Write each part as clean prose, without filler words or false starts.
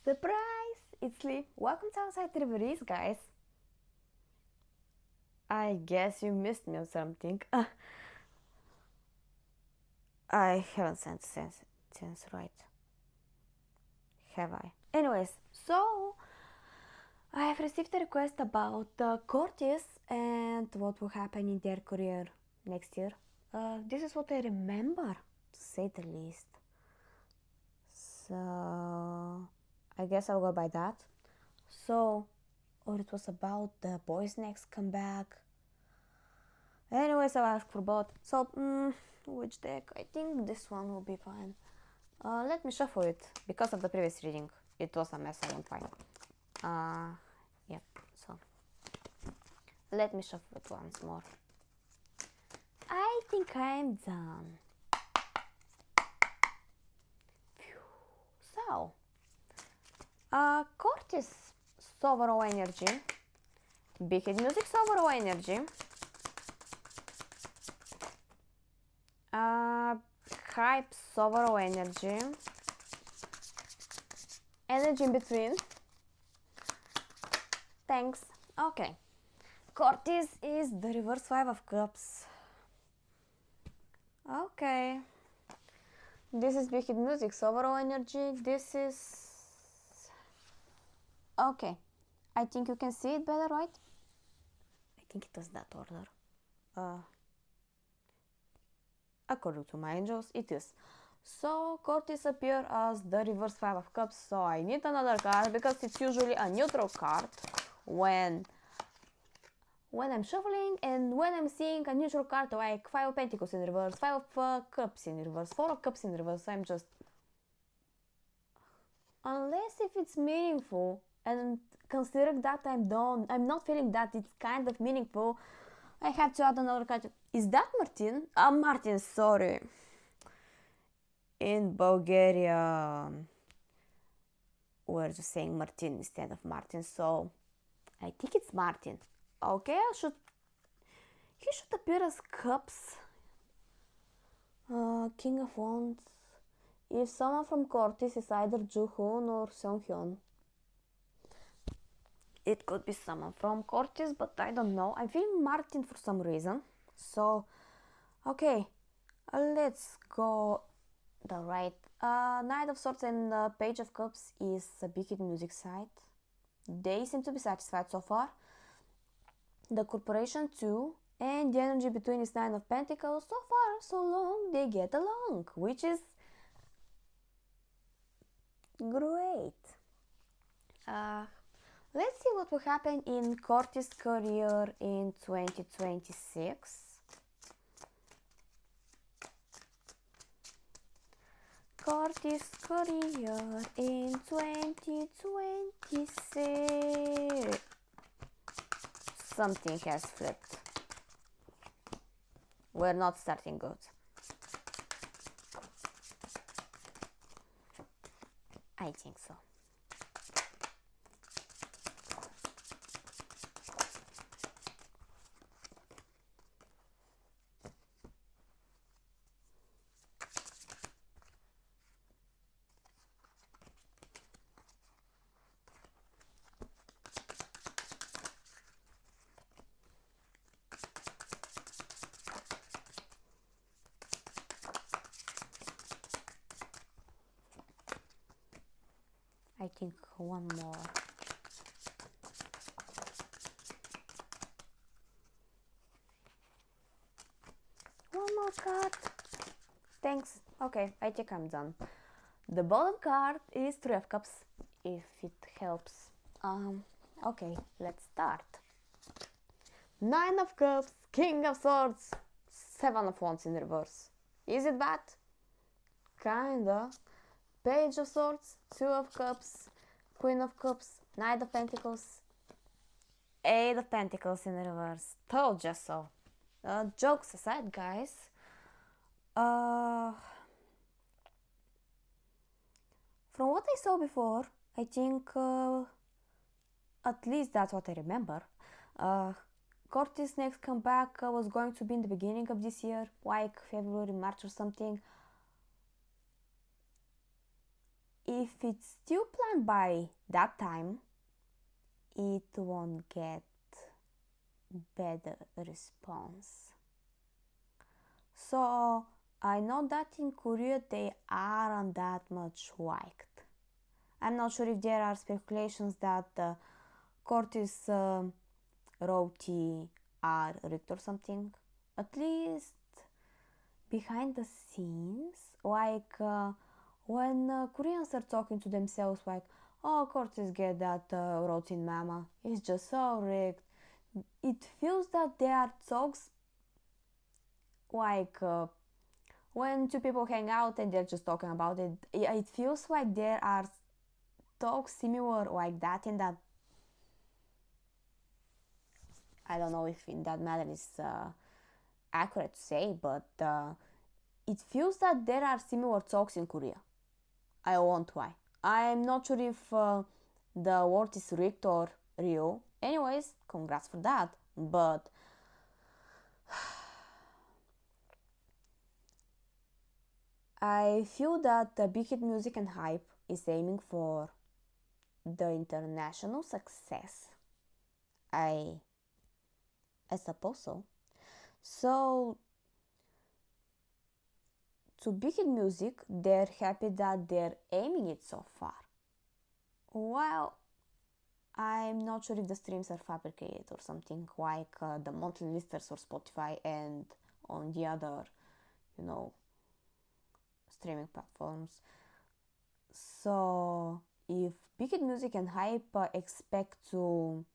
Surprise! It's Lee. Welcome to outsidereveries, guys. I guess you missed me or something. I haven't sent sense right. Have I? Anyways, so I have received a request about cortis and what will happen in their career next year. This is what I remember, to say the least. So I guess I'll go by that. So, or it was about the boys' next comeback. Anyways, I'll ask for both. So, which deck? I think this one will be fine. Let me shuffle it. Because of the previous reading, it was a mess. I won't find. Yeah. So, let me shuffle it once more. I think I'm done. Phew. So, cortis overall energy, big head music's overall energy, hype's overall energy, energy in between. Thanks. Okay. Cortis is the reverse 5 of cups. Okay. This is big head music's overall energy. This is... Okay. I think you can see it better, right? I think it was that order. According to my angels, it is. So, cortis appear as the reverse 5 of cups, so I need another card because it's usually a neutral card when I'm shuffling, and when I'm seeing a neutral card like 5 of pentacles in reverse, 5 of cups in reverse, 4 of cups in reverse, I'm just... Unless if it's meaningful, and considering that I'm not feeling that it's kind of meaningful, I have to add another card. Is that Martin? Martin, sorry. In Bulgaria, we're just saying Martin instead of Martin, so I think it's Martin. Okay, he should appear as cups. King of Wands. If someone from cortis is either Joo-hoon or Seong-hyun. It could be someone from cortis, but I don't know. I'm feeling Martin for some reason. So, okay, let's go the right. Knight of Swords and Page of Cups is a big hit music side. They seem to be satisfied so far. The Corporation too, and the energy between is Nine of Pentacles. So far, so long, they get along, which is great. Let's see what will happen in cortis career in 2026. Cortis career in 2026. Something has flipped. We're not starting good. I think so. I think one more. One more card. Thanks. Okay, I think I'm done. The bottom card is Three of Cups, if it helps. Okay, let's start. Nine of Cups, King of Swords, Seven of Wands in reverse. Is it bad? Kinda. Page of Swords, Two of Cups, Queen of Cups, Knight of Pentacles, Eight of Pentacles in reverse. Told you so. Jokes aside, guys. From what I saw before, I think at least that's what I remember. Cortis' next comeback was going to be in the beginning of this year, like February, March or something. if it's still planned by that time, it won't get better response. So I know that in Korea they aren't that much liked. I'm not sure if there are speculations that cortis roti are rigged or something. At least behind the scenes, like when Koreans are talking to themselves, like, oh, cortis get that roti in mama, it's just so rigged. It feels that there are talks like when two people hang out and they're just talking about it. It feels like there are talks similar like that in that. I don't know if in that matter is accurate to say, but it feels that there are similar talks in Korea. I won't lie. I'm not sure if the word is rigged or real. Anyways, congrats for that. But I feel that the Big Hit Music and Hype is aiming for the international success. I suppose so. So to Big Hit Music, they're happy that they're aiming it so far. Well, I'm not sure if the streams are fabricated or something like the monthly listers or Spotify and on the other, streaming platforms. So if Big Hit Music and Hype expect to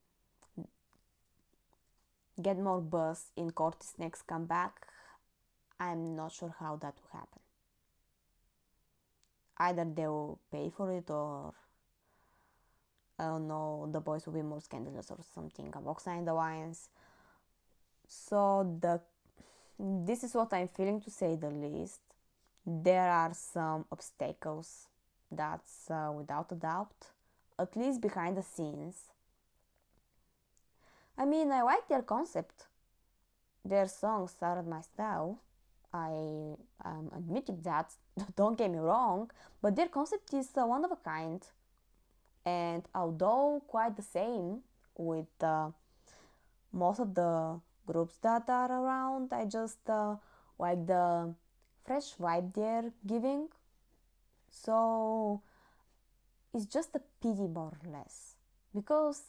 get more buzz in Cortis' next comeback, I'm not sure how that will happen. Either they will pay for it, or I don't know, the boys will be more scandalous or something along the lines. So this is what I'm feeling, to say the least. There are some obstacles, that's without a doubt, at least behind the scenes. I mean, I like their concept. Their songs aren't my style. I am admitting that, don't get me wrong, but their concept is one of a kind. And although quite the same with most of the groups that are around, I just like the fresh vibe they're giving. So it's just a pity, more or less, because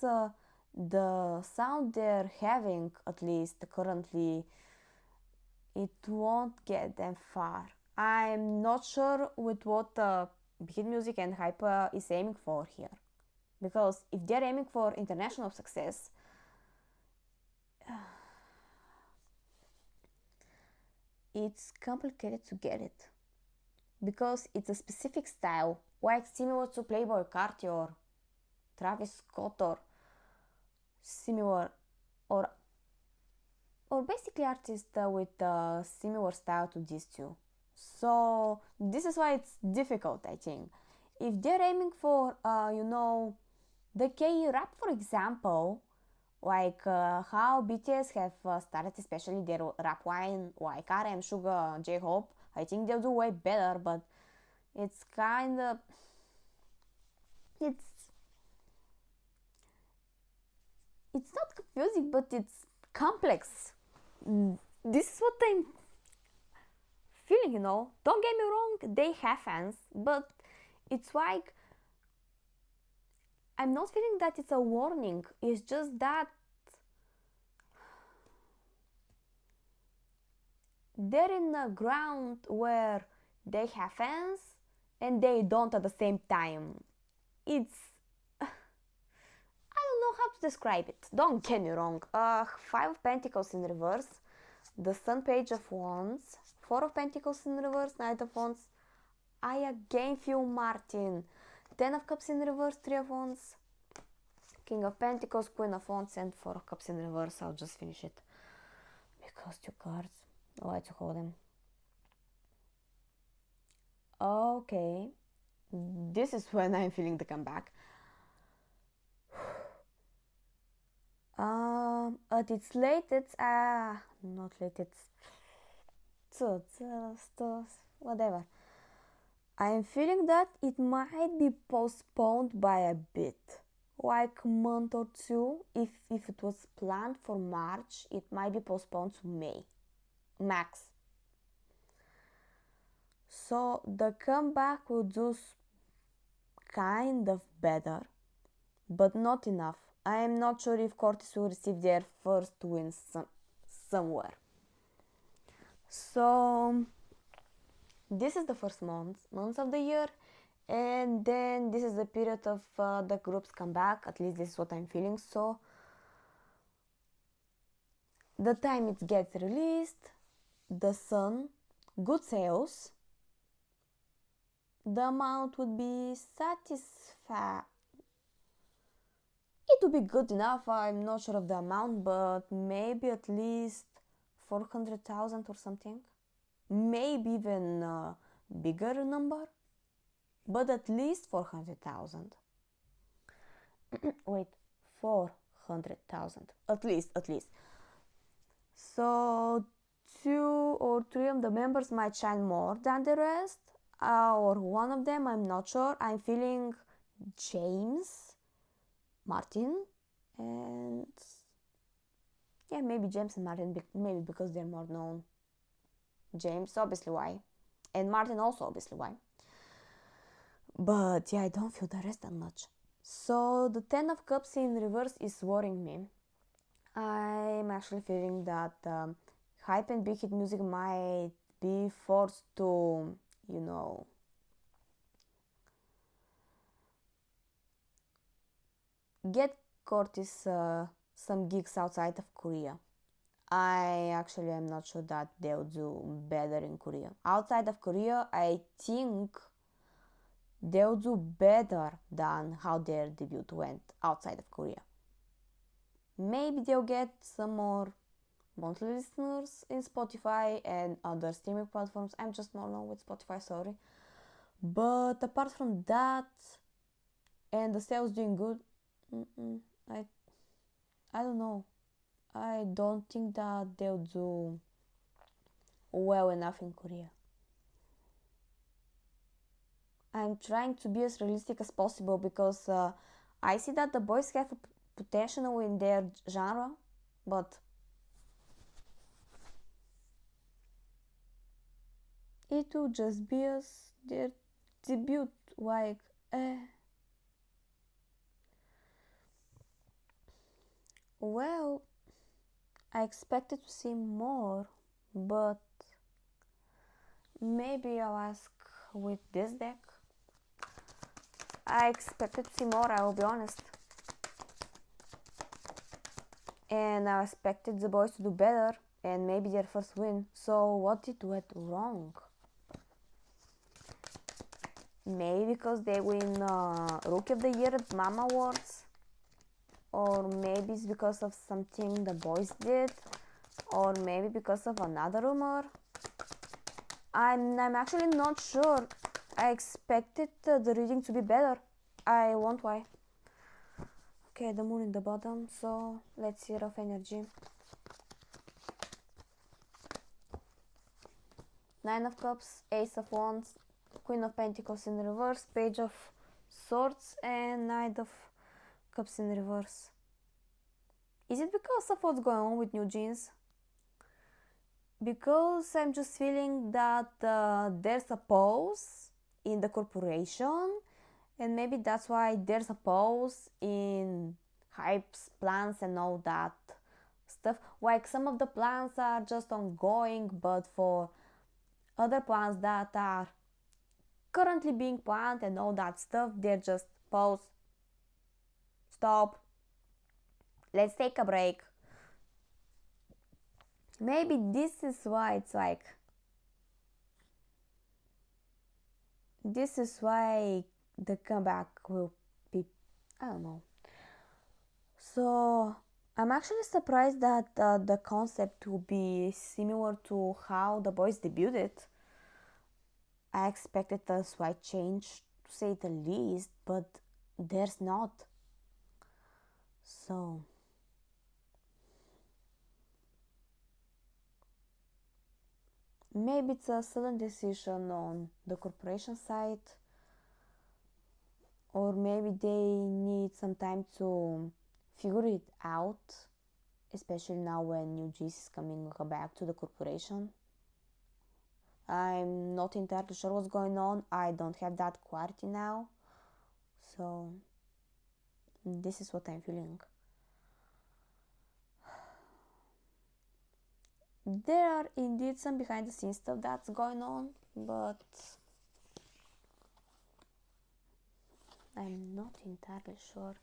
the sound they're having, at least currently, it won't get them far. I'm not sure with what Big Hit Music and Hyper is aiming for here, because if they're aiming for international success, it's complicated to get it, because it's a specific style, like similar to Playboy Carti or Travis Scott, or similar, or basically artists with a similar style to these two. So this is why it's difficult, I think. If they're aiming for, the K rap, for example, like how BTS have started, especially their rap line, like RM, Suga, J-Hope, I think they'll do way better, but it's kind of, it's not confusing, but it's complex. This is what I'm feeling, Don't get me wrong, they have fans, but it's like, I'm not feeling that it's a warning. It's just that they're in a ground where they have fans and they don't at the same time. It's I don't know how to describe it. Don't get me wrong. Five of Pentacles in reverse, the Sun, Page of Wands, Four of Pentacles in reverse, Knight of Wands. I again feel Martin. Ten of Cups in reverse, Three of Wands, King of Pentacles, Queen of Wands, and Four of Cups in reverse. I'll just finish it because two cards. I like to hold them. Okay, this is when I'm feeling the comeback. It's late. It's not late. It's whatever. I'm feeling that it might be postponed by a bit, like a month or two. If it was planned for March, it might be postponed to May, max. So the comeback will do kind of better, but not enough. I am not sure if Cortis will receive their first win somewhere. So this is the first month of the year, and then this is the period of the groups come back. At least this is what I'm feeling. So the time it gets released, the sun, good sales, the amount would be satisfied. It would be good enough. I'm not sure of the amount, but maybe at least 400,000 or something. Maybe even a bigger number, but at least 400,000. Wait, 400,000. At least. So 2 or 3 of the members might shine more than the rest, or one of them, I'm not sure. I'm feeling James, Martin, and yeah, maybe James and Martin, maybe because they're more known. James, obviously why, and Martin also obviously why. But yeah, I don't feel the rest that much. So the 10 of Cups in reverse is worrying me. I'm actually feeling that hype and big hit music might be forced to, get Cortis some gigs outside of Korea. I actually am not sure that they'll do better in Korea. Outside of Korea, I think they'll do better than how their debut went outside of Korea. Maybe they'll get some more monthly listeners in Spotify and other streaming platforms. I'm just not known with Spotify, sorry. But apart from that, and the sales doing good, I don't know. I don't think that they'll do well enough in Korea. I'm trying to be as realistic as possible because I see that the boys have potential in their genre, but it will just be as their debut, like well, I expected to see more, but maybe I'll ask with this deck. I expected to see more, I will be honest. And I expected the boys to do better and maybe their first win. So what did went wrong? Maybe because they win Rookie of the Year at Mama Awards, or maybe it's because of something the boys did, or maybe because of another rumor. I'm actually not sure. I expected the reading to be better. I won't why. Okay, the moon in the bottom, so let's see rough energy. 9 of Cups, Ace of Wands, Queen of Pentacles in reverse, Page of Swords, and Knight of Cups in reverse. Is it because of what's going on with New Jeans? Because I'm just feeling that there's a pause in the corporation, and maybe that's why there's a pause in hypes, plans, and all that stuff. Like some of the plans are just ongoing, but for other plans that are currently being planned and all that stuff, they're just pause, stop, let's take a break. Maybe this is why it's like, this is why the comeback will be, I don't know. So I'm actually surprised that the concept will be similar to how the boys debuted. I expected a slight change, to say the least, but there's not. So Maybe it's a sudden decision on the corporation side, or maybe they need some time to figure it out, especially now when New Jeans is coming back to the corporation. I'm not entirely sure what's going on. I don't have that clarity now, so this is what I'm feeling. There are indeed some behind the scenes stuff that's going on, but I'm not entirely sure.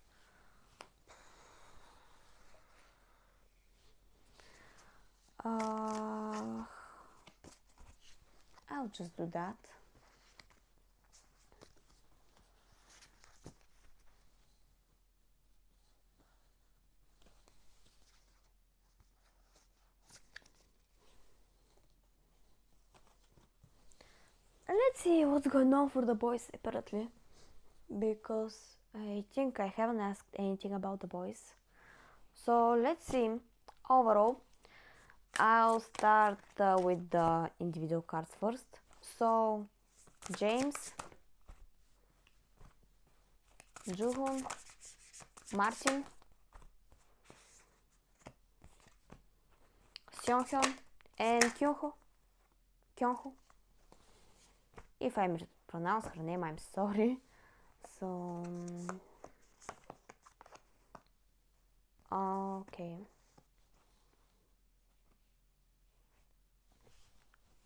I'll just do that. Let's see what's going on for the boys separately, because I think I haven't asked anything about the boys. So let's see. Overall, I'll start with the individual cards first. So James, Juhun, Martin, Seonhyun, and Kyungho. If I mispronounce her name, I'm sorry. So okay.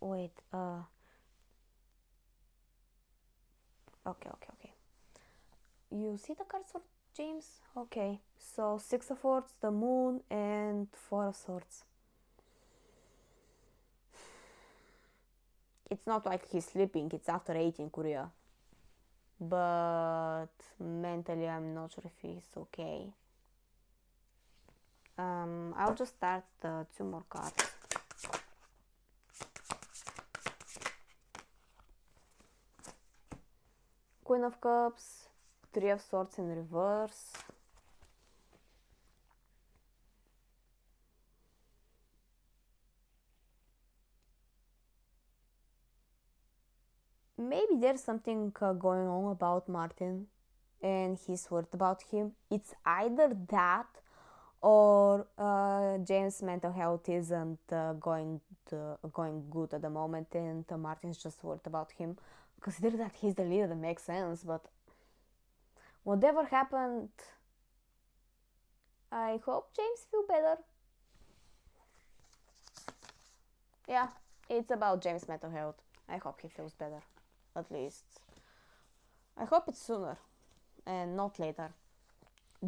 Wait. Okay. You see the cards for James? Okay. So 6 of Swords, the Moon, and 4 of Swords. It's not like he's sleeping, it's after 8 in Korea. But mentally, I'm not sure if he's okay. I'll just start 2 more cards. Queen of Cups, 3 of Swords in reverse. Maybe there's something going on about Martin and he's worried about him. It's either that or James' mental health isn't going good at the moment, and Martin's just worried about him. Consider that he's the leader, that makes sense, but whatever happened, I hope James feels better. Yeah, it's about James' mental health. I hope he feels better, at least. I hope it's sooner and not later.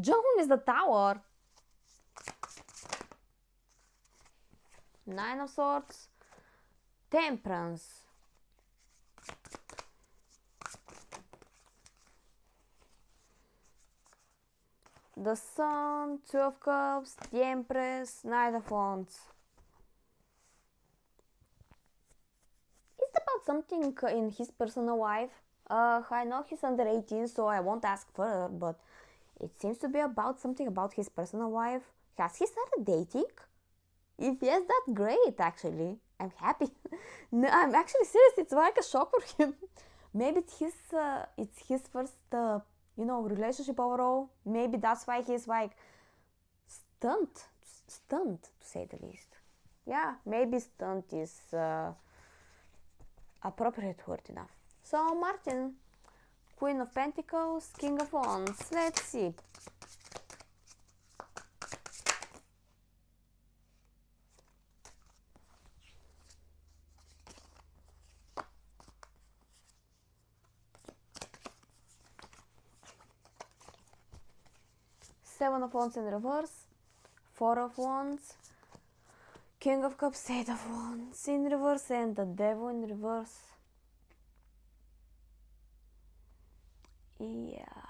Jong is the Tower. 9 of Swords, Temperance, the Sun, 2 of Cups, the Empress, Knight of Wands. Is it about something in his personal life? I know he's under 18, so I won't ask further, but it seems to be about something about his personal life. Has he started dating? If yes, that's great, actually. I'm happy. No, I'm actually serious. It's like a shock for him. Maybe it's his first, relationship overall. Maybe that's why he's like stunned, to say the least. Yeah, maybe stunned is appropriate word enough. So Martin, Queen of Pentacles, King of Wands. Let's see. Seven of Wands in reverse, 4 of Wands, King of Cups, 8 of Wands in reverse, and the Devil in reverse. Yeah,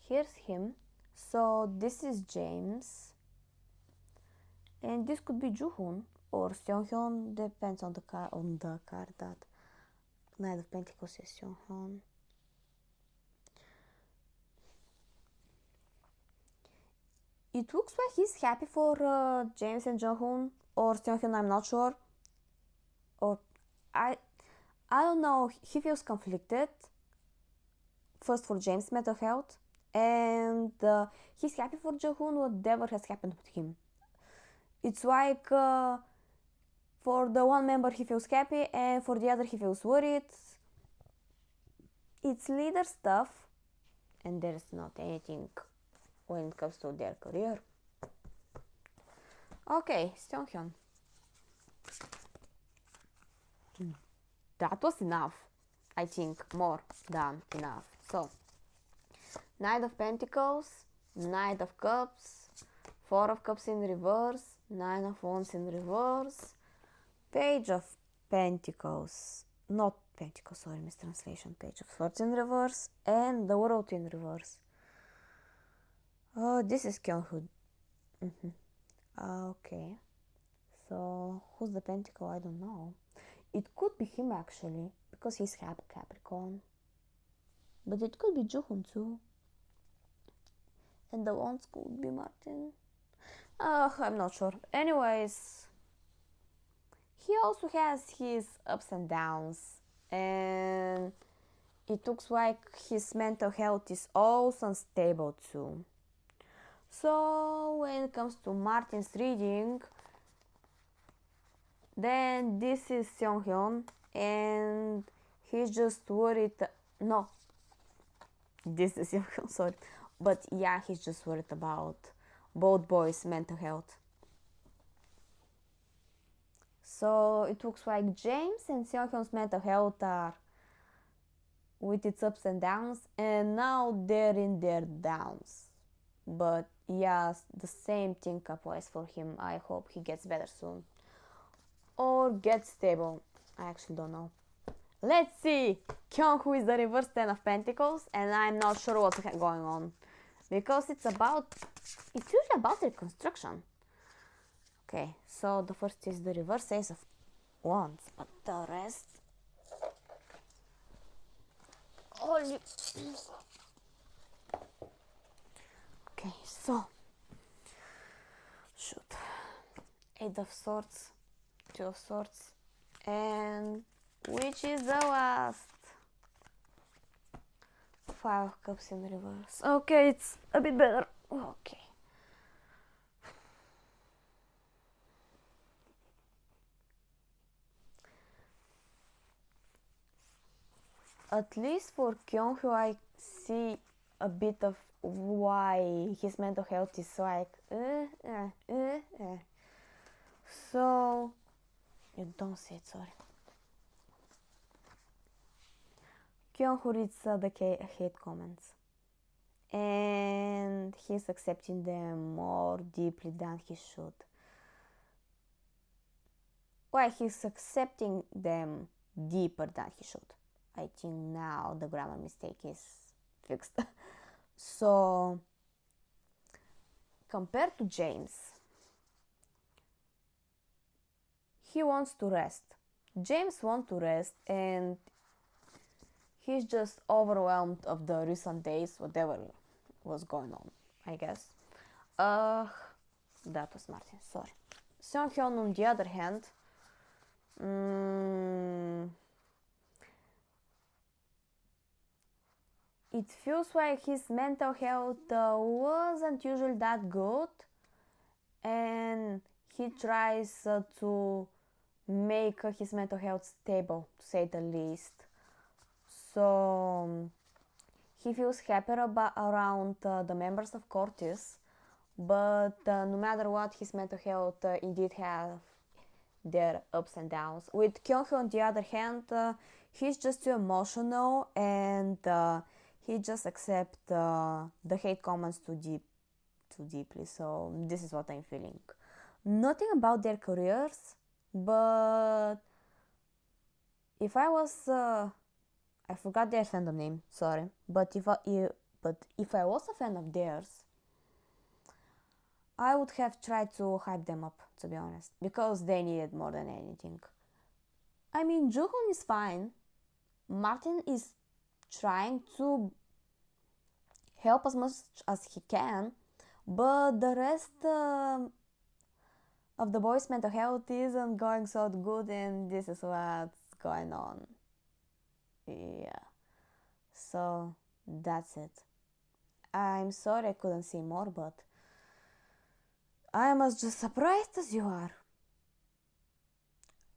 here's him. So this is James, and this could be Juhoon or Seonghyun, depends on the card that Knight of Pentacles is Seonghyun. It looks like he's happy for James and Jonghoon or Seonghyun, I'm not sure. Or I don't know, he feels conflicted. First for James' mental health, and he's happy for Jaehoon, whatever has happened with him. It's like for the one member he feels happy, and for the other he feels worried. It's leader stuff, and there's not anything when it comes to their career. Okay, Seonghyun. That was enough. I think more than enough. So, Knight of Pentacles, Knight of Cups, Four of Cups in reverse, Nine of Wands in reverse, Page of Pentacles, not Pentacles, sorry, mistranslation, Page of Swords in reverse, and the World in reverse. Oh, this is Kyung-hoo. Okay, so who's the Pentacle? I don't know. It could be him actually, because he's Capricorn. But it could be Jaehoon too. And the Wands could be Martin. I'm not sure. Anyways, he also has his ups and downs, and it looks like his mental health is also unstable too. So when it comes to Martin's reading, then this is Seonghyun, and he's just worried. No, this is Seonghyun, sorry. But yeah, he's just worried about both boys' mental health. So it looks like James and Seonghyun's mental health are with its ups and downs, and now they're in their downs. But yes, the same thing applies for him. I hope he gets better soon. Or gets stable. I actually don't know. Let's see! Kyung-hoo is the reverse Ten of Pentacles, and I'm not sure what's going on. Because it's usually about reconstruction. Okay, so the first is the reverse Ace of Wands, but the rest... Holy... Okay, so... Shoot. Eight of Swords, Two of Swords, and... which is the last? Five of Cups in reverse. Okay, it's a bit better. Okay. At least for Kyung-hoo, I see a bit of why his mental health is like So you don't see it, sorry. Kyung-hoo reads the hate comments, and he's accepting them more deeply than he should. Well, he's accepting them deeper than he should. I think now the grammar mistake is fixed. So, compared to James, he wants to rest. James wants to rest, and he's just overwhelmed of the recent days, whatever was going on, I guess. That was Martin, sorry. Seonghyun, on the other hand, it feels like his mental health wasn't usually that good, and he tries to make his mental health stable, to say the least. So he feels happier around the members of cortis, but no matter what, his mental health indeed have their ups and downs. With Kyung-hoo, on the other hand, he's just too emotional, and he just accepts the hate comments too deeply. So this is what I'm feeling. Nothing about their careers, but if I was I forgot their fandom name, sorry, but if I was a fan of theirs, I would have tried to hype them up, to be honest, because they needed more than anything. I mean, Jaehoon is fine. Martin is trying to help as much as he can, but the rest of the boys' mental health isn't going so good, and this is what's going on. Yeah. So that's it. I'm sorry I couldn't say more, but I am as just surprised as you are.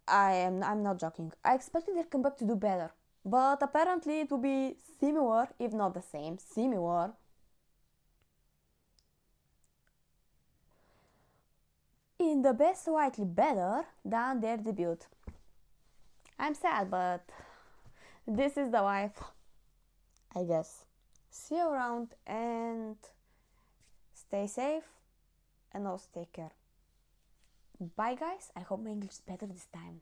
I'm not joking. I expected their comeback to do better, but apparently it will be similar, if not the same, similar. In the best slightly better than their debut. I'm sad, but this is the life, I guess. See you around and stay safe and also take care. Bye guys, I hope my English is better this time.